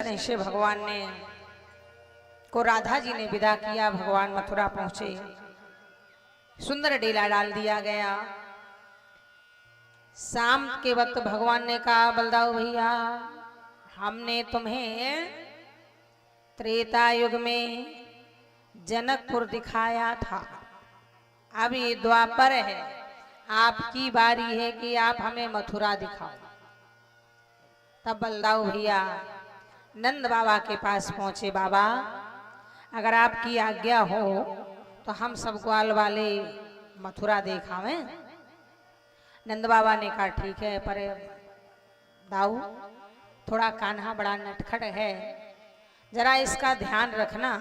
करने से भगवान ने को राधा जी ने विदा किया। भगवान मथुरा पहुंचे, सुंदर डेला डाल दिया गया। शाम के वक्त भगवान ने कहा, बलदाऊ भैया, हमने तुम्हें त्रेता युग में जनकपुर दिखाया था, अब ये द्वापर है, आपकी बारी है कि आप हमें मथुरा दिखाओ। तब बलदाऊ भैया नंद बाबा के पास पहुंचे। बाबा, अगर आपकी आज्ञा हो तो हम सब ग्वाल वाले मथुरा देखावें। नंद बाबा ने कहा, ठीक है, पर दाऊ थोड़ा कान्हा बड़ा नटखट है, जरा इसका ध्यान रखना।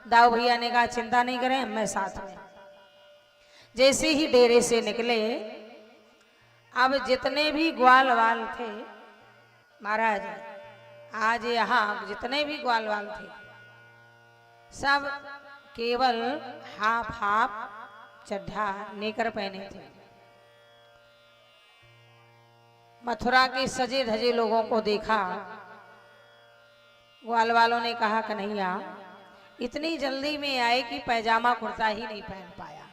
दाऊ भैया ने कहा, चिंता नहीं करें, मैं साथ में। जैसे ही डेरे से निकले, अब जितने भी ग्वाल वाल थे महाराज, आज यहाँ जितने भी ग्वाल वाल थे सब केवल हाफ हाफ चड्ढा नेकर पहने थे। मथुरा के सजे धजे लोगों को देखा, ग्वाल वालों ने कहा, कन्हैया इतनी जल्दी में आए कि पैजामा कुर्ता ही नहीं पहन पाया,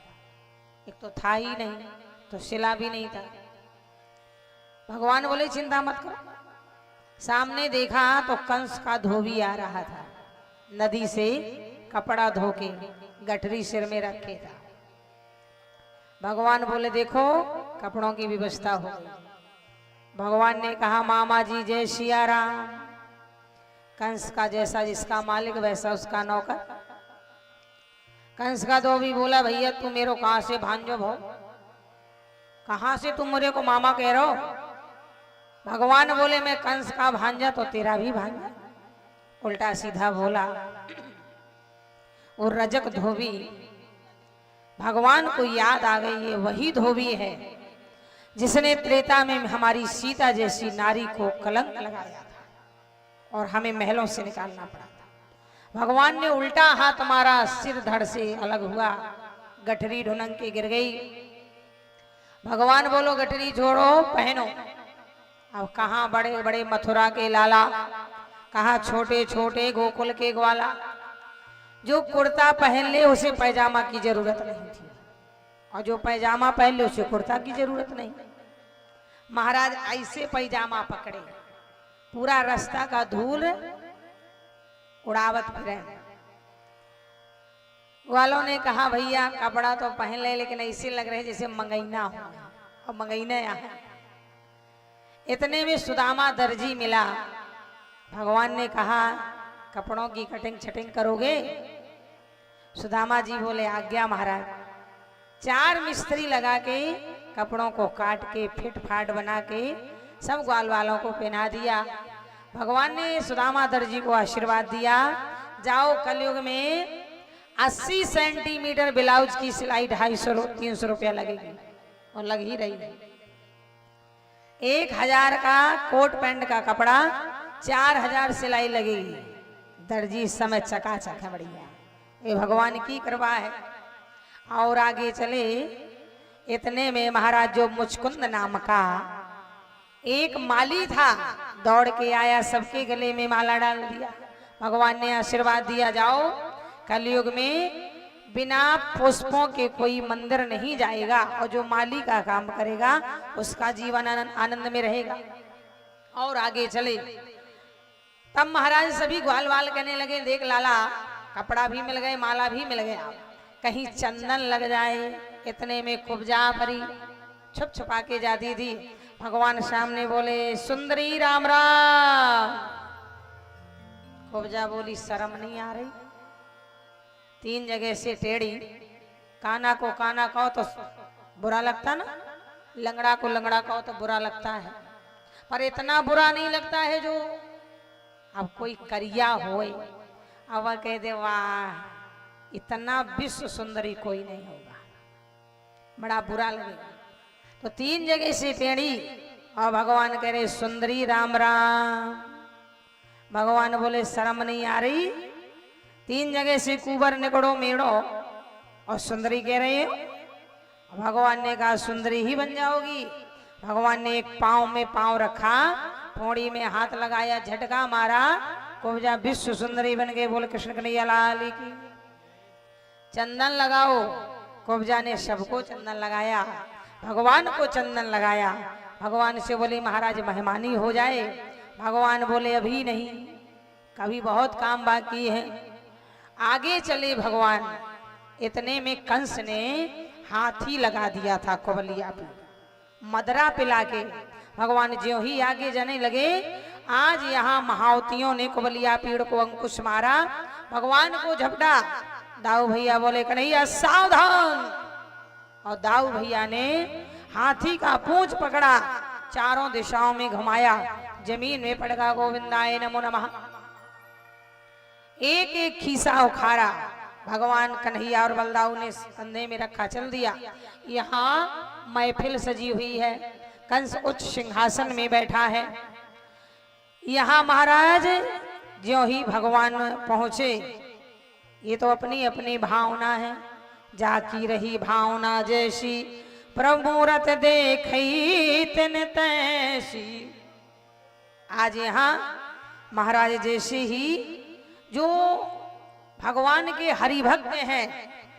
एक तो था ही नहीं, तो सिला भी नहीं था। भगवान बोले, चिंता मत करो। सामने देखा तो कंस का धोबी आ रहा था, नदी से कपड़ा धो के गठरी सिर में रखे था। भगवान बोले, देखो कपड़ों की व्यवस्था हो गई। भगवान ने कहा, मामा जी जय सिया राम। कंस का जैसा जिसका मालिक वैसा उसका नौकर। कंस का धोबी बोला, भैया तुम मेरे कहां से भांजो भो, कहां से तुम मुझे को मामा कह रहे हो? भगवान बोले, मैं कंस का भांजा तो तेरा भी भांजा। उल्टा सीधा बोला। वो रजक धोबी भगवान को याद आ गई, ये वही धोबी है जिसने त्रेता में हमारी सीता जैसी नारी को कलंक लगाया था और हमें महलों से निकालना पड़ा था। भगवान ने उल्टा हाथ मारा, सिर धड़ से अलग हुआ, गठरी ढुनंग के गिर गई। भगवान बोलो, गठरी छोड़ो, पहनो। अब कहाँ बड़े बड़े मथुरा के लाला, कहाँ छोटे छोटे गोकुल के ग्वाला, जो कुर्ता पहन ले उसे पैजामा की जरूरत नहीं थी, और जो पैजामा पहन ले उसे कुर्ता की जरूरत नहीं। महाराज ऐसे पैजामा पकड़े, पूरा रास्ता का धूल उड़ावत फिरे। वालों ने कहा, भैया कपड़ा तो पहन ले, लेकिन ऐसे लग रहे जैसे मंगैना हो, और मंगैना यहाँ। इतने में सुदामा दर्जी मिला। भगवान ने कहा, कपड़ों की कटिंग छटिंग करोगे? सुदामा जी बोले, आज्ञा महाराज। 4 मिस्त्री लगा के कपड़ों को काट के फिट फाट बना के सब ग्वाल वालों को पहना दिया। भगवान ने सुदामा दर्जी को आशीर्वाद दिया, जाओ कलयुग में 80 सेंटीमीटर ब्लाउज की सिलाई 250-300 रुपया लगेगी, और लग ही रही है। 1000 का कोट पैंट का कपड़ा 4000 सिलाई लगेगी। दर्जी इस समय चकाचक है, बढ़िया, ये भगवान की कृपा है। और आगे चले, इतने में महाराज जो मुचकुंद नाम का एक माली था, दौड़ के आया, सबके गले में माला डाल दिया। भगवान ने आशीर्वाद दिया, जाओ कलयुग में बिना पुष्पों के कोई मंदिर नहीं जाएगा, और जो माली का काम करेगा उसका जीवन आनंद में रहेगा। और आगे चले, तब महाराज सभी ग्वाल वाल कहने लगे, देख लाला, कपड़ा भी मिल गए, माला भी मिल गया, कहीं चंदन लग जाए। इतने में कुब्जा परी छुप छुपा के जाती थी। भगवान सामने बोले, सुंदरी राम राम। कुब्जा बोली, शर्म नहीं आ रही? 3 जगह से टेढ़ी, काना को काना कहो तो बुरा लगता ना, लंगड़ा को लंगड़ा कहो तो बुरा लगता है, पर इतना बुरा नहीं लगता है जो अब कोई करिया होए अब कह दे, वाह इतना विश्व सुंदरी कोई नहीं होगा, बड़ा बुरा लगेगा। तो 3 जगह से टेढ़ी, और भगवान कह रहे, सुंदरी राम राम। भगवान बोले, शर्म नहीं आ रही? 3 जगह से कुबर निकड़ो मेड़ो, और सुंदरी कह रहे हो? भगवान ने कहा, सुंदरी ही बन जाओगी। भगवान ने एक पांव में पांव रखा, पौड़ी में हाथ लगाया, झटका मारा, कुब्जा विश्व सुंदरी बन गए। बोल कृष्ण कन्हैया लाल की। चंदन लगाओ। कुब्जा ने सबको चंदन लगाया, भगवान को चंदन लगाया। भगवान से बोले महाराज मेहमानी हो जाए। भगवान बोले अभी नहीं, कभी बहुत काम बाकी है। आगे चले भगवान। इतने में कंस ने हाथी लगा दिया था कुबलिया पे, मदरा पिला के। भगवान ज्यों ही आगे जाने लगे, आज यहाँ महावतियों ने कुबलिया पीड़ को अंकुश मारा, भगवान को झपटा। दाऊ भैया बोले कन्हैया सावधान। और दाऊ भैया ने हाथी का पूंछ पकड़ा, चारों दिशाओं में घुमाया, जमीन में पड़ गया। गोविंदाय नमो नमः। एक एक खीसा उखाड़ा, भगवान कन्हैया और बलदाऊ ने कंधे में रखा, चल दिया। यहाँ महफिल सजी हुई है, कंस उच्च सिंहासन में बैठा है। यहाँ महाराज ज्यों ही भगवान पहुंचे, ये तो अपनी अपनी भावना है, जाकी रही भावना जैसी, प्रभुरत देखई तिन तैसी। आज यहाँ महाराज जैसे ही जो भगवान के हरिभक्त हैं,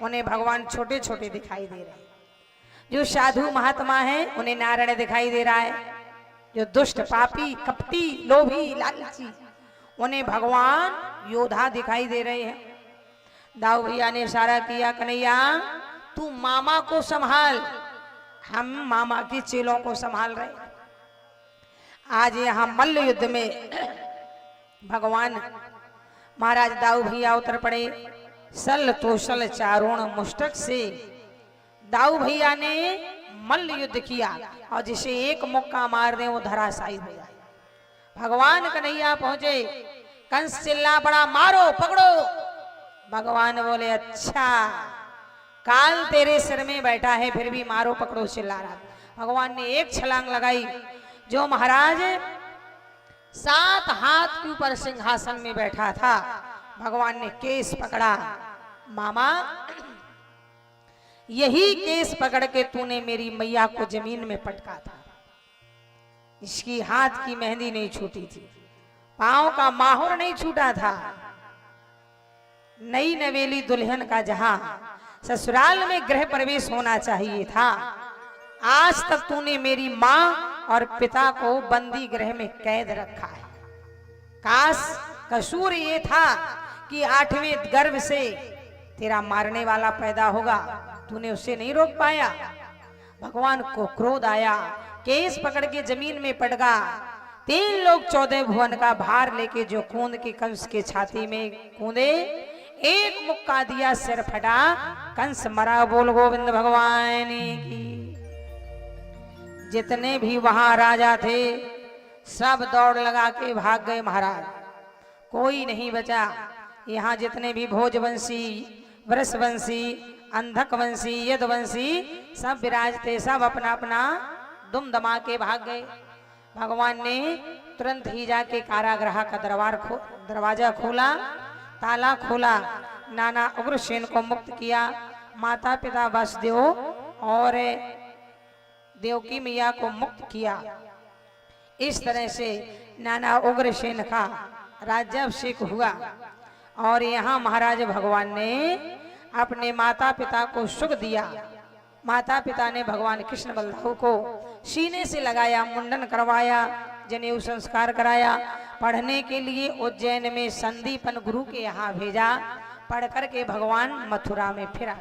उन्हें भगवान छोटे छोटे दिखाई दे रहे हैं। जो साधु महात्मा हैं, उन्हें नारायण दिखाई दे रहा है। जो दुष्ट पापी कपटी लोभी लालची, उन्हें भगवान योद्धा दिखाई दे रहे हैं। दाऊ भैया ने इशारा किया, कन्हैया तू मामा को संभाल, हम मामा के चेलों को संभाल रहे। आज यहाँ मल्ल युद्ध में भगवान महाराज दाऊ भैया उतर पड़े। सल तोसल चारोण मुष्टक से दाऊ भैया ने मल्ल युद्ध किया, और जिसे एक मुक्का मार दे वो धराशायी हो जाए। भगवान कन्हैया पहुंचे, कंस चिल्ला पड़ा, मारो पकड़ो। भगवान बोले अच्छा, काल तेरे सिर में बैठा है, फिर भी मारो पकड़ो चिल्ला रहा। भगवान ने एक छलांग लगाई। जो महाराज 7 हाथ के ऊपर सिंहासन में बैठा था, भगवान ने केस पकड़ा, मामा यही केस पकड़ के तूने मेरी मैया को जमीन में पटका था। इसकी हाथ की मेहंदी नहीं छूटी थी, पांव का माहुर नहीं छूटा था। नई नवेली दुल्हन का जहां ससुराल में गृह प्रवेश होना चाहिए था, आज तक तूने मेरी मां और पिता को बंदी गृह में कैद रखा है। काश कसूर ये था कि 8वें गर्भ से तेरा मारने वाला पैदा होगा, तूने उसे नहीं रोक पाया। भगवान को क्रोध आया, केस पकड़ के जमीन में पड़ गया। 3 लोग 14 भुवन का भार लेके जो कूद के कंस के छाती में कूदे, एक मुक्का दिया, सिर फटा, कंस मरा। बोल गोविंद भगवान की। जितने भी वहां राजा थे सब दौड़ लगा के भाग गए महाराज, कोई नहीं बचा। यहाँ जितने भी भोजवंशी, वृषवंशी, अंधकवंशी, यदुवंशी सब विराजते, सब अपना अपना दुम दमा के भाग गए। भगवान ने तुरंत ही जाके कारागृह का दरवाजा खोला, ताला खोला, नाना उग्रसेन को मुक्त किया, माता पिता वसुदेव और देवकी मैया को मुक्त किया। इस तरह से नाना उग्रसेन का राज्याभिषेक हुआ। और यहाँ महाराज भगवान ने अपने माता पिता को सुख दिया। माता पिता ने भगवान कृष्ण बलदेव को सीने से लगाया, मुंडन करवाया, जनेऊ संस्कार कराया। पढ़ने के लिए उज्जैन में संदीपन गुरु के यहाँ भेजा, पढ़ कर के भगवान मथुरा में फिरा।